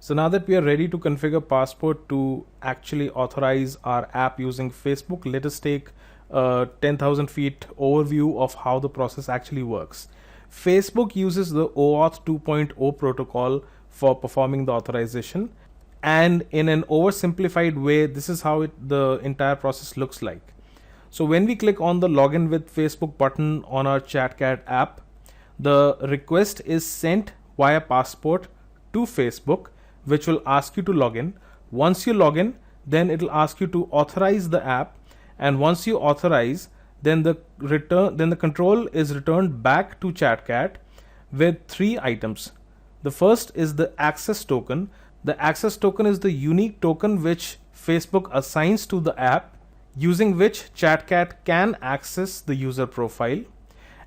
So now that we are ready to configure Passport to actually authorize our app using Facebook, let us take a 10,000 feet overview of how the process actually works. Facebook uses the OAuth 2.0 protocol for performing the authorization, and in an oversimplified way, this is how the entire process looks like. So when we click on the login with Facebook button on our ChatCat app, the request is sent via Passport to Facebook, which will ask you to log in. Once you log in, then it will ask you to authorize the app, and once you authorize, then the control is returned back to ChatCat with three items. The first is the access token. The access token is the unique token which Facebook assigns to the app, using which ChatCat can access the user profile.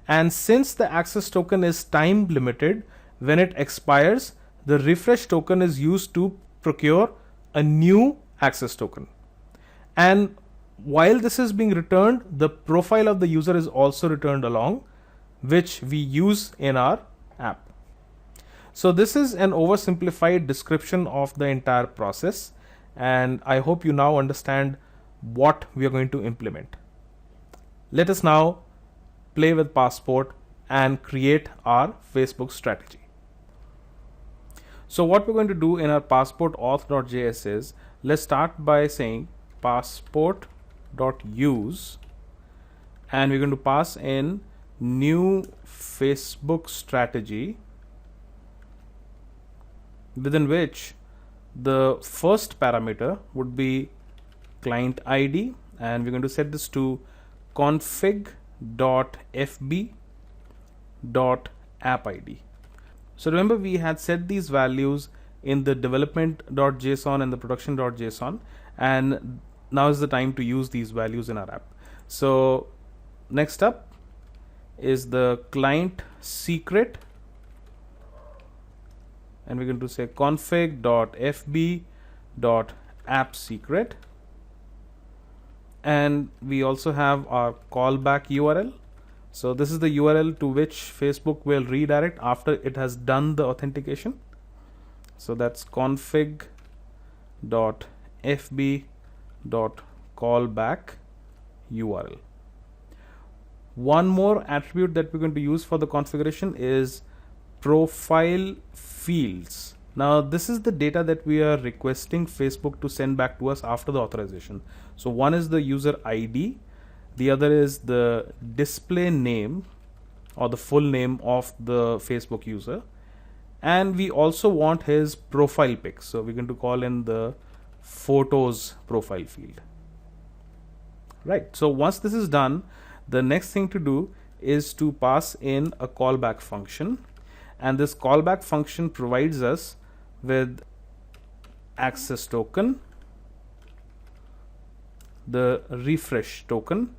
And since the access token is time limited, when it expires, the refresh token is used to procure a new access token. And while this is being returned, the profile of the user is also returned along, which we use in our app. So this is an oversimplified description of the entire process, and I hope you now understand what we are going to implement. Let us now play with Passport and create our Facebook strategy. So what we're going to do in our passport auth.js is, let's start by saying passport.use, and we're going to pass in new Facebook strategy, within which the first parameter would be client ID, and we're going to set this to config.fb.appid. So remember, we had set these values in the development.json and the production.json, and now is the time to use these values in our app. So next up is the client secret, and we're going to say config.fb.appsecret, and we also have our callback URL. So this is the URL to which Facebook will redirect after it has done the authentication. So that's config.fb.callback URL. One more attribute that we're going to use for the configuration is profile fields. Now this is the data that we are requesting Facebook to send back to us after the authorization. So one is the user ID, the other is the display name or the full name of the Facebook user, and we also want his profile pic. So we're going to call in the photos profile field. Right. So once this is done, the next thing to do is to pass in a callback function, and this callback function provides us with access token, the refresh token,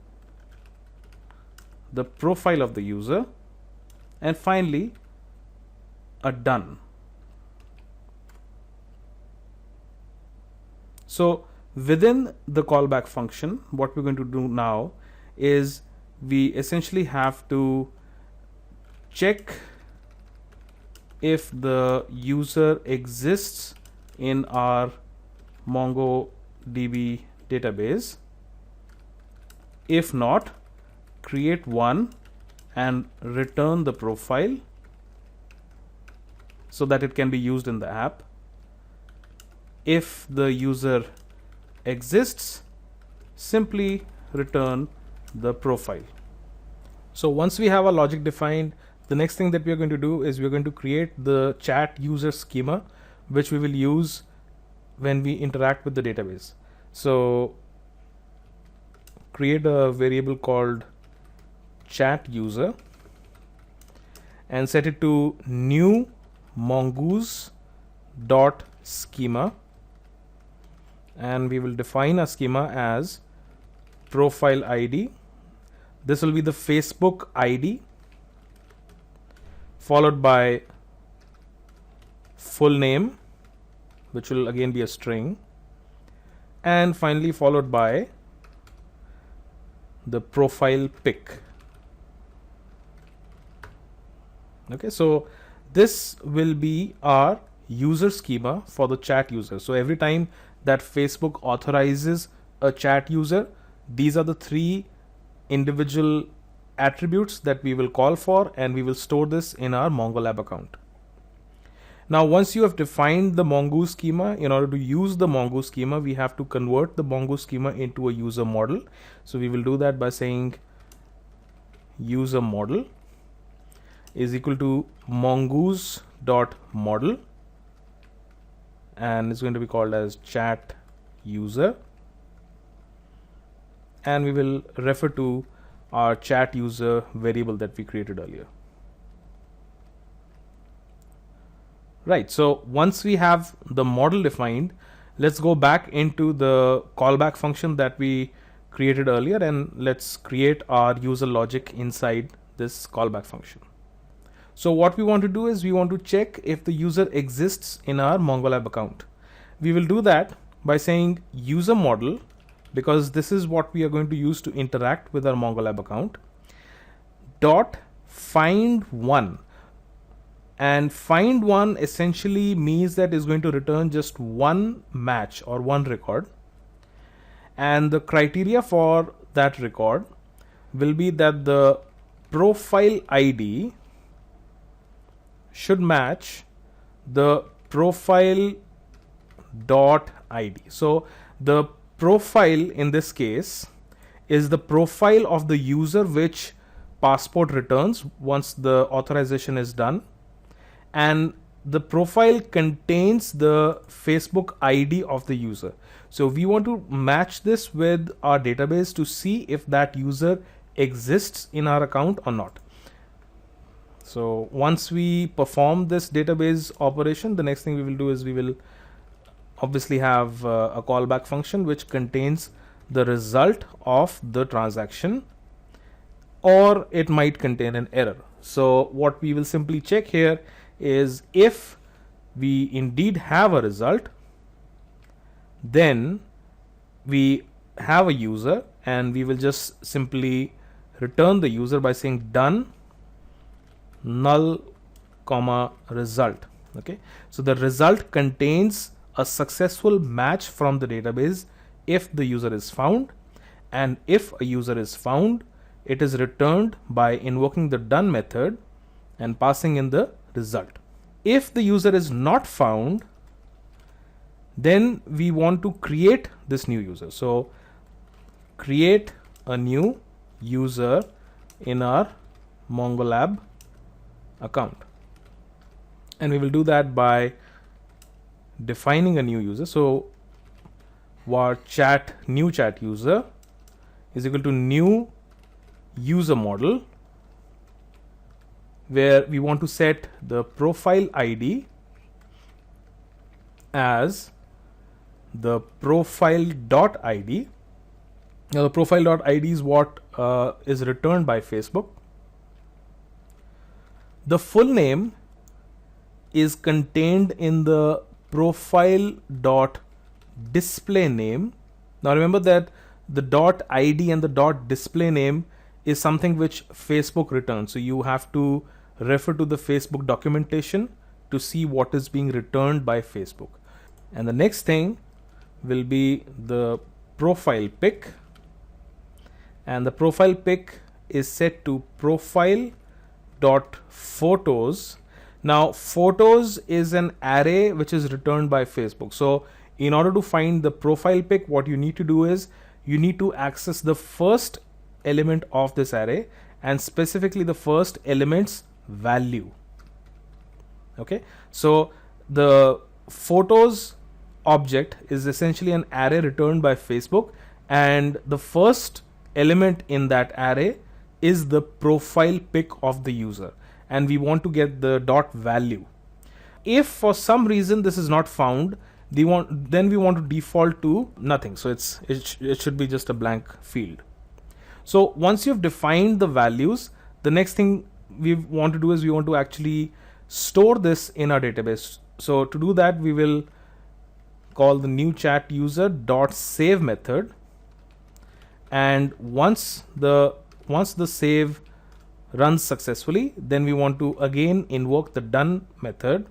the profile of the user, and finally a done. So within the callback function, what we're going to do now is we essentially have to check if the user exists in our MongoDB database. If not, create one and return the profile so that it can be used in the app. If the user exists, simply return the profile. So once we have our logic defined, the next thing that we are going to do is we're going to create the chat user schema, which we will use when we interact with the database. So create a variable called chat user and set it to new mongoose dot schema, and we will define a schema as profile ID. This will be the Facebook ID, followed by full name, which will again be a string, and finally followed by the profile pic. Okay, so this will be our user schema for the chat user. So every time that Facebook authorizes a chat user, these are the three individual attributes that we will call for, and we will store this in our MongoLab account. Now, once you have defined the Mongoose schema, in order to use the Mongoose schema, we have to convert the Mongoose schema into a user model. So we will do that by saying user model is equal to mongoose.model, and it's going to be called as chat user, and we will refer to our chat user variable that we created earlier. Right, so once we have the model defined, let's go back into the callback function that we created earlier, and let's create our user logic inside this callback function. So what we want to do is we want to check if the user exists in our MongoLab account. We will do that by saying user model, because this is what we are going to use to interact with our MongoLab account, dot find one. And find one essentially means that is going to return just one match or one record. And the criteria for that record will be that the profile ID should match the profile dot ID. So the profile in this case is the profile of the user which Passport returns once the authorization is done, and the profile contains the Facebook ID of the user. So we want to match this with our database to see if that user exists in our account or not. So once we perform this database operation, the next thing we will do is we will obviously have a callback function which contains the result of the transaction, or it might contain an error. So what we will simply check here is if we indeed have a result, then we have a user, and we will just simply return the user by saying done null comma result. Okay, so the result contains a successful match from the database if the user is found, and if a user is found, it is returned by invoking the done method and passing in the result. If the user is not found, then we want to create this new user. So create a new user in our MongoLab account, and we will do that by defining a new user. So our new chat user is equal to new user model, where we want to set the profile ID as the profile.id. Now the profile.id is what is returned by Facebook. The full name is contained in the profile.display name. Now remember that the .id and the .display name is something which Facebook returns. So you have to refer to the Facebook documentation to see what is being returned by Facebook. And the next thing will be the profile pic, and the profile pic is set to profile.photos. Now photos is an array which is returned by Facebook. So in order to find the profile pic, what you need to do is you need to access the first element of this array, and specifically the first element's value. Okay, so the photos object is essentially an array returned by Facebook, and the first element in that array is the profile pic of the user, and we want to get the dot value. If for some reason this is not found, then we want to default to nothing. So it should be just a blank field. So once you've defined the values, the next thing we want to do is we want to actually store this in our database. So to do that, we will call the new chat user dot save method, and once the save runs successfully, then we want to again invoke the done method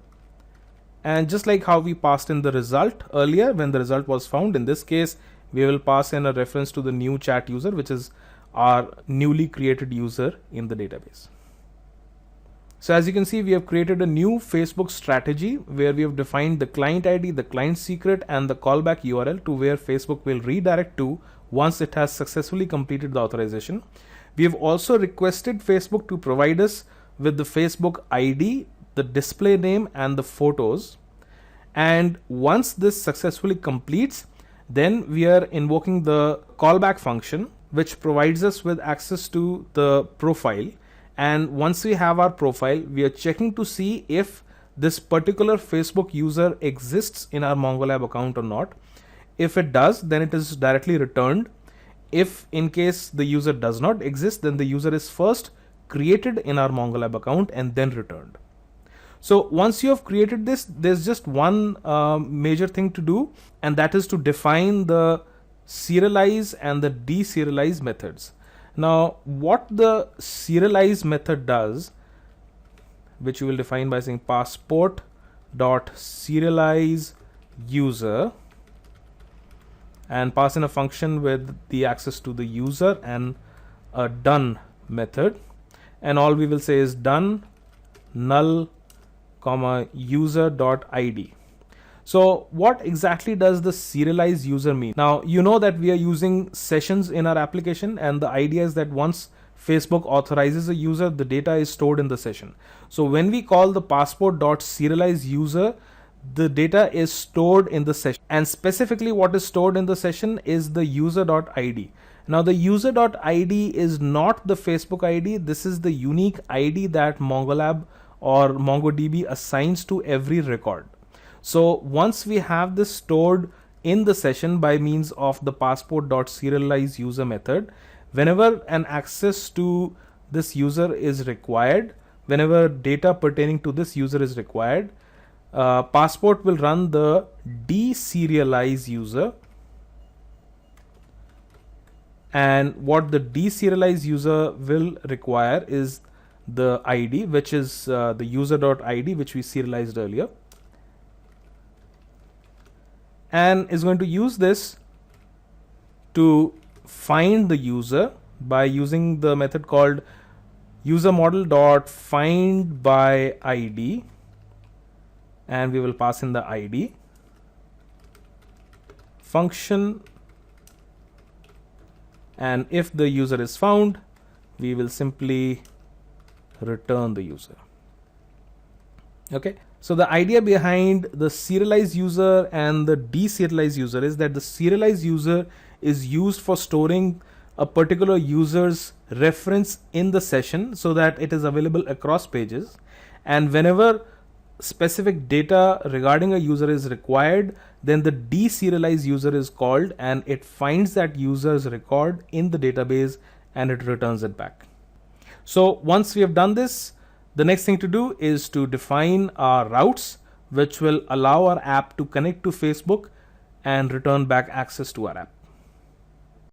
And just like how we passed in the result earlier when the result was found, in this case we will pass in a reference to the new chat user, which is our newly created user in the database. So as you can see, we have created a new Facebook strategy where we have defined the client ID, the client secret, and the callback URL to where Facebook will redirect to once it has successfully completed the authorization. We have also requested Facebook to provide us with the Facebook ID, the display name, and the photos. And once this successfully completes, then we are invoking the callback function, which provides us with access to the profile. And once we have our profile, we are checking to see if this particular Facebook user exists in our MongoLab account or not. If it does, then it is directly returned. If in case the user does not exist, then the user is first created in our MongoLab account and then returned. So once you have created this, there's just one major thing to do, and that is to define the serialize and the deserialize methods. Now, what the serialize method does, which you will define by saying passport.serialize user, and pass in a function with the access to the user and a done method, and all we will say is done null comma user.id. So what exactly does the serialize user mean? Now, you know that we are using sessions in our application, and the idea is that once Facebook authorizes a user, the data is stored in the session. So when we call the passport.serialize user, the data is stored in the session, and specifically what is stored in the session is the user.id. Now the user.id is not the Facebook ID. This is the unique ID that MongoLab or MongoDB assigns to every record. So once we have this stored in the session by means of the passport.serialize user method, whenever an access to this user is required, whenever data pertaining to this user is required, Passport will run the deserialize user, and what the deserialize user will require is the ID, which is the user.id, which we serialized earlier, and is going to use this to find the user by using the method called userModel.findById, and we will pass in the ID function, and if the user is found, we will simply return the user. Okay, so the idea behind the serialized user and the deserialized user is that the serialized user is used for storing a particular user's reference in the session so that it is available across pages, and whenever specific data regarding a user is required, then the deserialized user is called and it finds that user's record in the database and it returns it back. So once we have done this, the next thing to do is to define our routes, which will allow our app to connect to Facebook and return back access to our app.